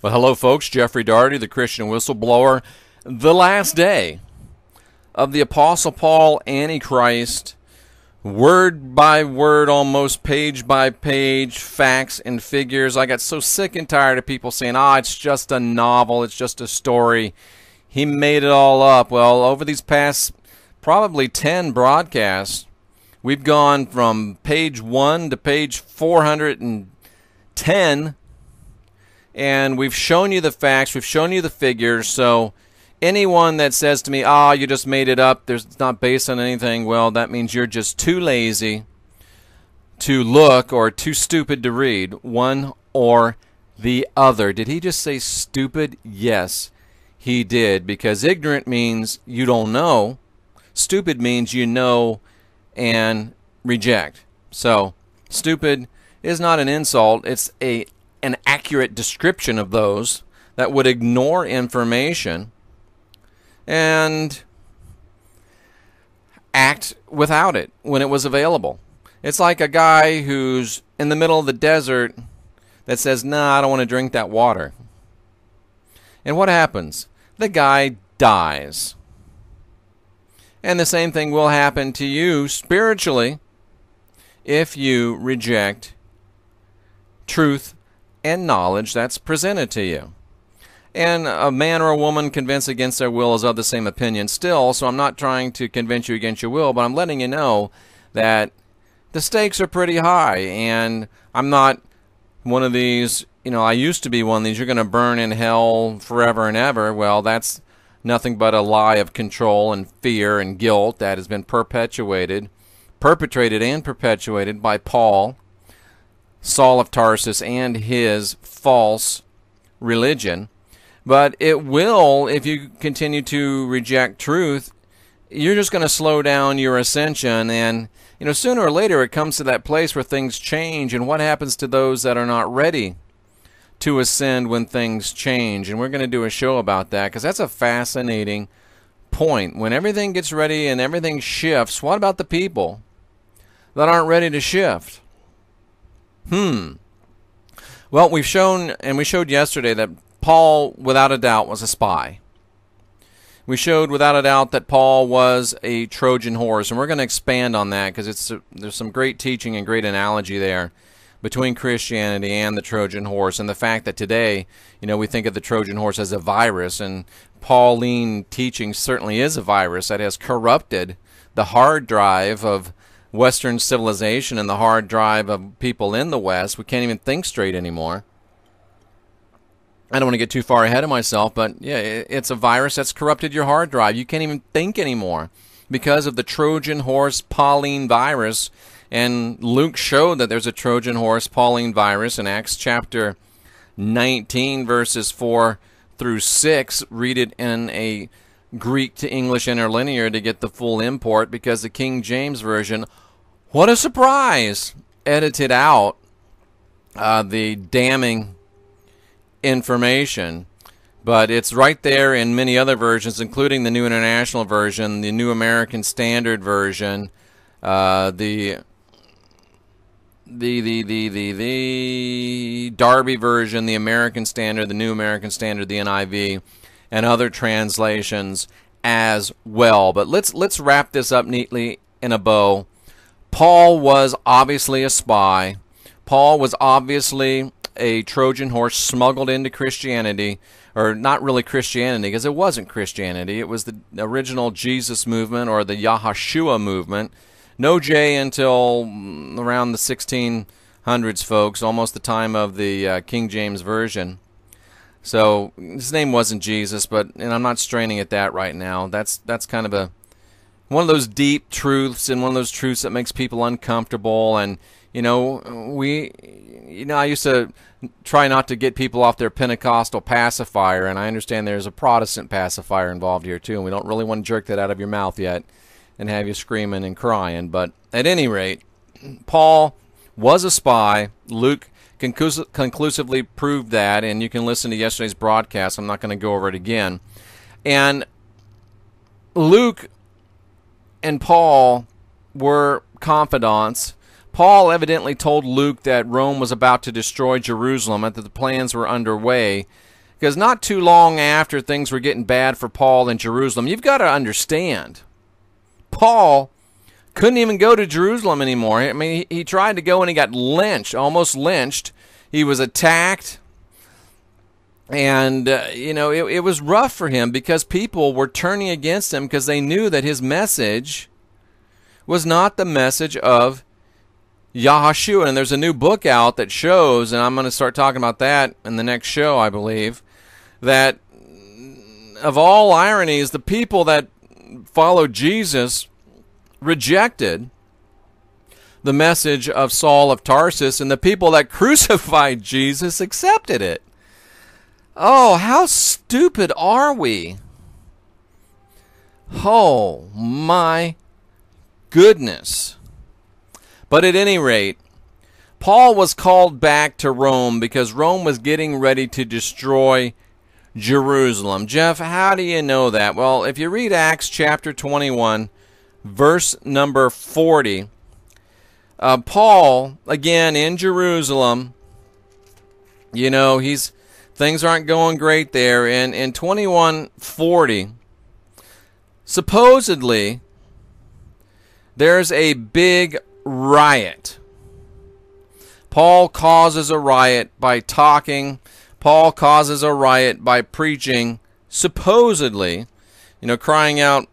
Well, hello, folks. Jeffrey Daugherty, the Christian whistleblower. The last day of the Apostle Paul Antichrist, word by word, almost page by page, facts and figures. I got so sick and tired of people saying, it's just a novel, it's just a story. He made it all up. Well, over these past probably 10 broadcasts, we've gone from page 1 to page 410. And we've shown you the facts, we've shown you the figures, so anyone that says to me, you just made it up, it's not based on anything, well, that means you're just too lazy to look or too stupid to read, one or the other. Did he just say stupid? Yes, he did, because ignorant means you don't know. Stupid means you know and reject. So, stupid is not an insult, it's an accurate description of those that would ignore information and act without it when it was available. It's like a guy who's in the middle of the desert that says, I don't want to drink that water. And what happens? The guy dies. And the same thing will happen to you spiritually if you reject truth and knowledge that's presented to you. And a man or a woman convinced against their will is of the same opinion still, so I'm not trying to convince you against your will, but I'm letting you know that the stakes are pretty high, and I'm not one of these, I used to be one of these, you're going to burn in hell forever and ever. Well, that's nothing but a lie of control and fear and guilt that has been perpetrated and perpetuated by Paul, Saul of Tarsus, and his false religion. But it will, if you continue to reject truth, you're just going to slow down your ascension. And sooner or later it comes to that place where things change. And what happens to those that are not ready to ascend when things change? And we're going to do a show about that, because that's a fascinating point. When everything gets ready and everything shifts, what about the people that aren't ready to shift? Well, we've shown, and we showed yesterday, that Paul, without a doubt, was a spy. We showed, without a doubt, that Paul was a Trojan horse, and we're going to expand on that because there's some great teaching and great analogy there between Christianity and the Trojan horse, and the fact that today, we think of the Trojan horse as a virus, and Pauline teaching certainly is a virus that has corrupted the hard drive of Western civilization and the hard drive of people in the West. We can't even think straight anymore. I don't want to get too far ahead of myself, but yeah, it's a virus that's corrupted your hard drive. You can't even think anymore because of the Trojan horse Pauline virus. And Luke showed that there's a Trojan horse Pauline virus in Acts chapter 19, verses 4 through 6. Read it in a Greek to English interlinear to get the full import, because the King James Version, what a surprise, edited out the damning information. But it's right there in many other versions, including the New International Version, the New American Standard Version, the Darby Version, the American Standard, the New American Standard, the NIV, and other translations as well. But let's wrap this up neatly in a bow. Paul was obviously a spy. Paul was obviously a Trojan horse smuggled into Christianity, or not really Christianity, because it wasn't Christianity. It was the original Jesus movement, or the Yahashua movement. No J until around the 1600s, folks, almost the time of the King James Version. So his name wasn't Jesus, and I'm not straining at that right now. That's kind of one of those deep truths, and one of those truths that makes people uncomfortable. And I used to try not to get people off their Pentecostal pacifier, and I understand there's a Protestant pacifier involved here too, and we don't really want to jerk that out of your mouth yet and have you screaming and crying. But at any rate, Paul was a spy. Luke conclusively proved that, and you can listen to yesterday's broadcast. I'm not going to go over it again. And Luke and Paul were confidants. Paul evidently told Luke that Rome was about to destroy Jerusalem and that the plans were underway Because not too long after things were getting bad for Paul in Jerusalem, you've got to understand, Paul couldn't even go to Jerusalem anymore. I mean, he tried to go and he got lynched, almost lynched. He was attacked. And, it was rough for him because people were turning against him because they knew that his message was not the message of Yahushua. And there's a new book out that shows, and I'm going to start talking about that in the next show, I believe, that of all ironies, the people that followed Jesus rejected the message of Saul of Tarsus, and the people that crucified Jesus accepted it. Oh, how stupid are we? Oh, my goodness. But at any rate, Paul was called back to Rome because Rome was getting ready to destroy Jerusalem. Jeff, how do you know that? Well, if you read Acts chapter 21, verse number 40, Paul, again in Jerusalem, things aren't going great there. In 21:40, supposedly, there's a big riot. Paul causes a riot by talking. Paul causes a riot by preaching, supposedly, crying out,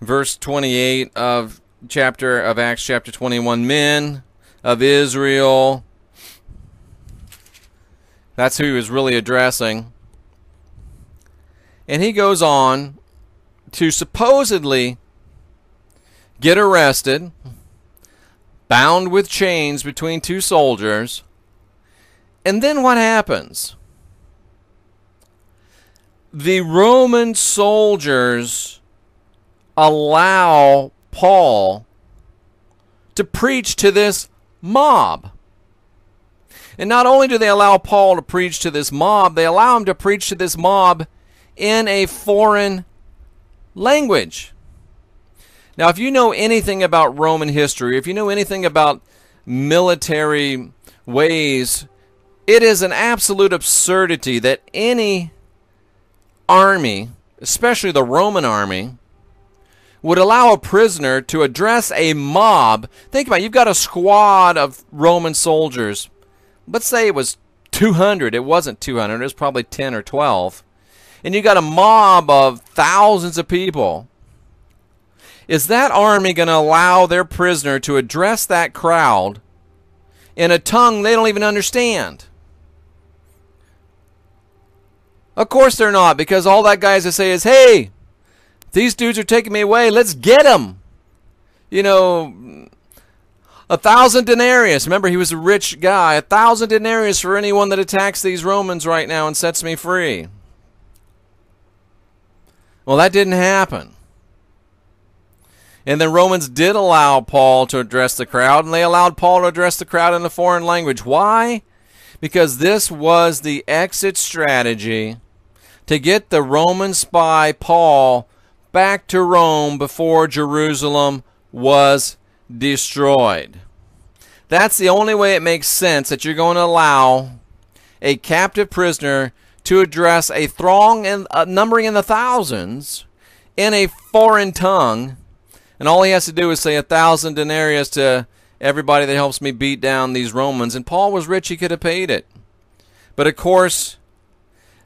verse 28 of Acts chapter 21, men of Israel. That's who he was really addressing. And he goes on to supposedly get arrested, bound with chains between two soldiers. And then what happens? The Roman soldiers allow Paul to preach to this mob. And not only do they allow Paul to preach to this mob, they allow him to preach to this mob in a foreign language. Now, if you know anything about Roman history, if you know anything about military ways, it is an absolute absurdity that any army, especially the Roman army, would allow a prisoner to address a mob. Think about it. You've got a squad of Roman soldiers. Let's say it was 200. It wasn't 200. It was probably 10 or 12. And you got a mob of thousands of people. Is that army going to allow their prisoner to address that crowd in a tongue they don't even understand? Of course they're not, because all that guy has to say is, hey, these dudes are taking me away. Let's get them. 1,000 denarius. Remember, he was a rich guy. 1,000 denarius for anyone that attacks these Romans right now and sets me free. Well, that didn't happen. And the Romans did allow Paul to address the crowd, and they allowed Paul to address the crowd in a foreign language. Why? Because this was the exit strategy to get the Roman spy Paul back to Rome before Jerusalem was destroyed. That's the only way it makes sense, that you're going to allow a captive prisoner to address a throng numbering in the thousands in a foreign tongue, and all he has to do is say 1,000 denarius to everybody that helps me beat down these Romans. And Paul was rich; he could have paid it. But of course,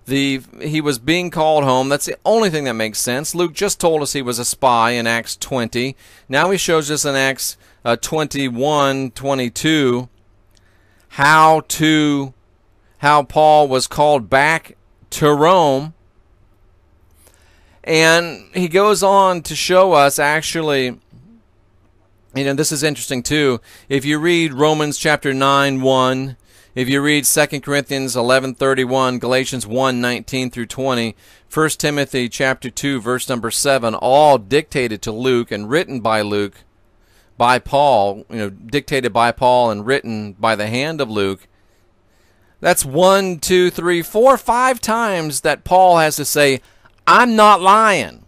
he was being called home. That's the only thing that makes sense. Luke just told us he was a spy in Acts 20. Now he shows us in Acts 21:22 how Paul was called back to Rome. And he goes on to show us, actually, this is interesting too. If you read Romans chapter 9:1, if you read 2 Corinthians 11:31, Galatians 1:19 through 20, 1 Timothy chapter 2, verse number 7, all dictated to Luke and written by Luke, by Paul, dictated by Paul and written by the hand of Luke. That's 1, 2, 3, 4, 5 times that Paul has to say, I'm not lying.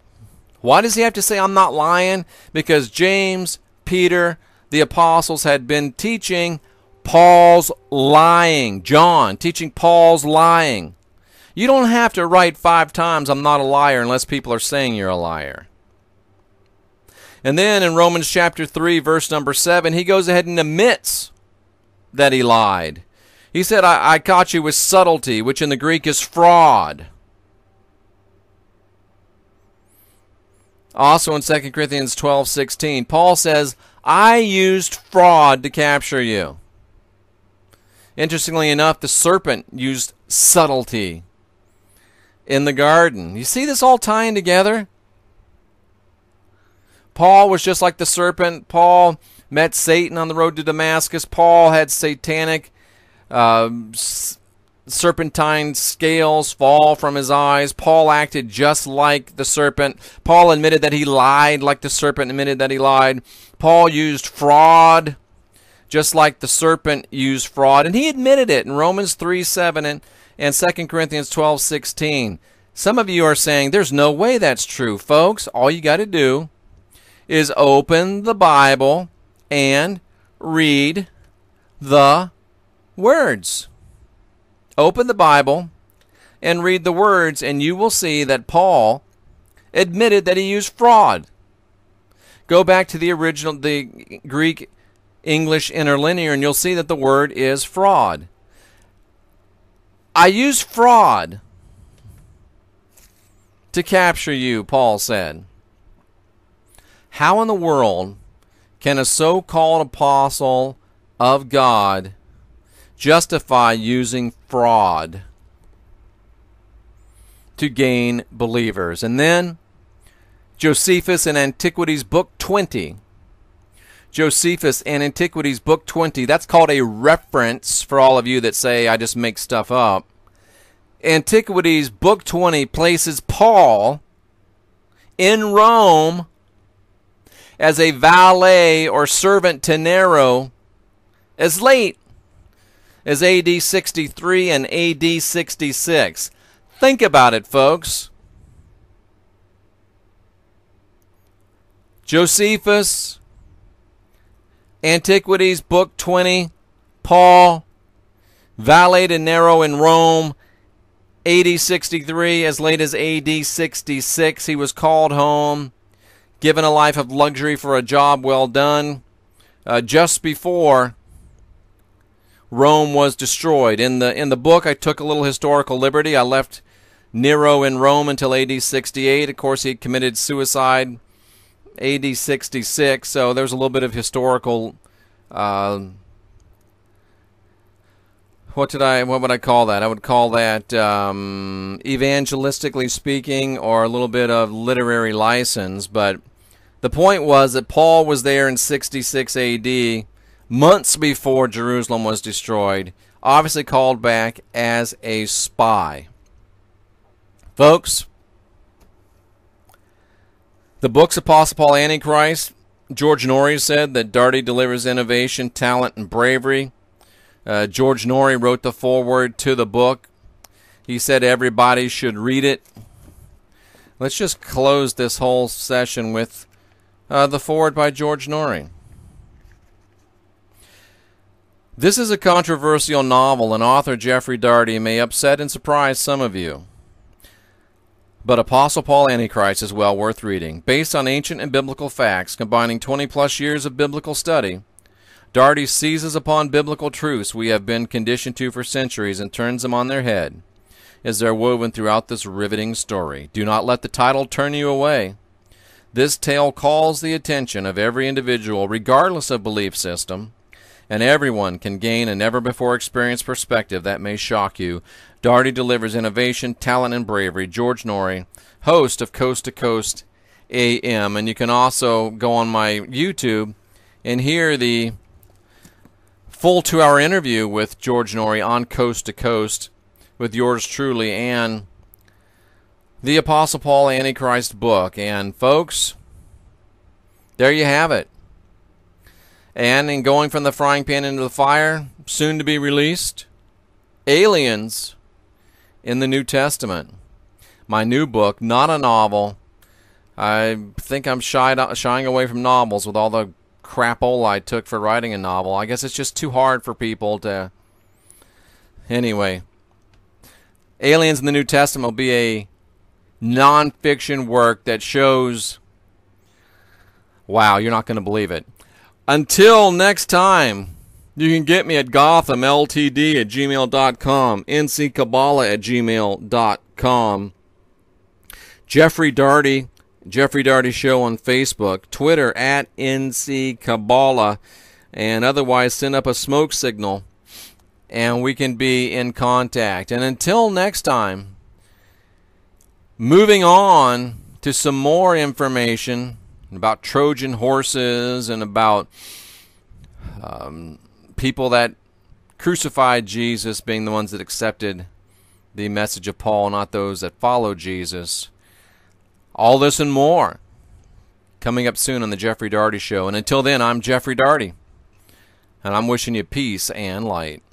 Why does he have to say I'm not lying? Because James, Peter, the apostles had been teaching Paul's lying. John, teaching Paul's lying. You don't have to write 5 times, I'm not a liar, unless people are saying you're a liar. And then in Romans chapter 3, verse number 7, he goes ahead and admits that he lied. He said, I caught you with subtlety, which in the Greek is fraud. Also in 2 Corinthians 12:16, Paul says, I used fraud to capture you. Interestingly enough, the serpent used subtlety in the garden. You see this all tying together? Paul was just like the serpent. Paul met Satan on the road to Damascus. Paul had satanic serpentine scales fall from his eyes. Paul acted just like the serpent. Paul admitted that he lied like the serpent admitted that he lied. Paul used fraud just like the serpent used fraud. And he admitted it in Romans 3:7 and 2 Corinthians 12:16. Some of you are saying, there's no way that's true. Folks, all you got to do is open the Bible and read the words. Open the Bible and read the words, and you will see that Paul admitted that he used fraud. Go back to the original, the Greek English interlinear, and you'll see that the word is fraud. I used fraud to capture you, Paul said. How in the world can a so-called apostle of God justify using fraud to gain believers? And then Josephus in Antiquities Book 20. Josephus in Antiquities Book 20. That's called a reference for all of you that say I just make stuff up. Antiquities Book 20 places Paul in Rome as a valet or servant to Nero as late as AD 63 and AD 66. Think about it, folks. Josephus, Antiquities, Book 20, Paul, valet to Nero in Rome, AD 63 as late as AD 66. He was called home, given a life of luxury for a job well done, just before Rome was destroyed. In the book, I took a little historical liberty. I left Nero in Rome until AD 68. Of course, he committed suicide AD 66. So there's a little bit of historical. What would I call that? I would call that evangelistically speaking, or a little bit of literary license. But the point was that Paul was there in 66 AD, months before Jerusalem was destroyed, obviously called back as a spy. Folks, the book's Apostle Paul Antichrist, George Norrie said that Daugherty delivers innovation, talent, and bravery. George Norrie wrote the foreword to the book. He said everybody should read it. Let's just close this whole session with the foreword by George Norrie. This is a controversial novel, and author Jeffrey Daugherty may upset and surprise some of you. But Apostle Paul Antichrist is well worth reading. Based on ancient and biblical facts, combining 20-plus years of biblical study, Daugherty seizes upon biblical truths we have been conditioned to for centuries and turns them on their head as they're woven throughout this riveting story. Do not let the title turn you away. This tale calls the attention of every individual, regardless of belief system, and everyone can gain a never-before-experienced perspective that may shock you. Daugherty delivers innovation, talent, and bravery. George Norrie, host of Coast to Coast AM. And you can also go on my YouTube and hear the full 2-hour interview with George Norrie on Coast to Coast with yours truly and the Apostle Paul Antichrist book. And folks, there you have it. And in going from the frying pan into the fire, soon to be released, Aliens in the New Testament. My new book, not a novel. I think I'm shying away from novels with all the crapola I took for writing a novel. I guess it's just too hard for people to... Anyway, Aliens in the New Testament will be a nonfiction work that shows, wow, you're not going to believe it. Until next time, you can get me at gothamltd@gmail.com, nckabbalah@gmail.com, Jeffrey Daugherty, Jeffrey Daugherty Show on Facebook, Twitter @nckabbalah, and otherwise send up a smoke signal and we can be in contact. And until next time, moving on to some more information about Trojan horses and about people that crucified Jesus being the ones that accepted the message of Paul, not those that followed Jesus. All this and more coming up soon on the Jeffrey Daugherty Show. And until then, I'm Jeffrey Daugherty, and I'm wishing you peace and light.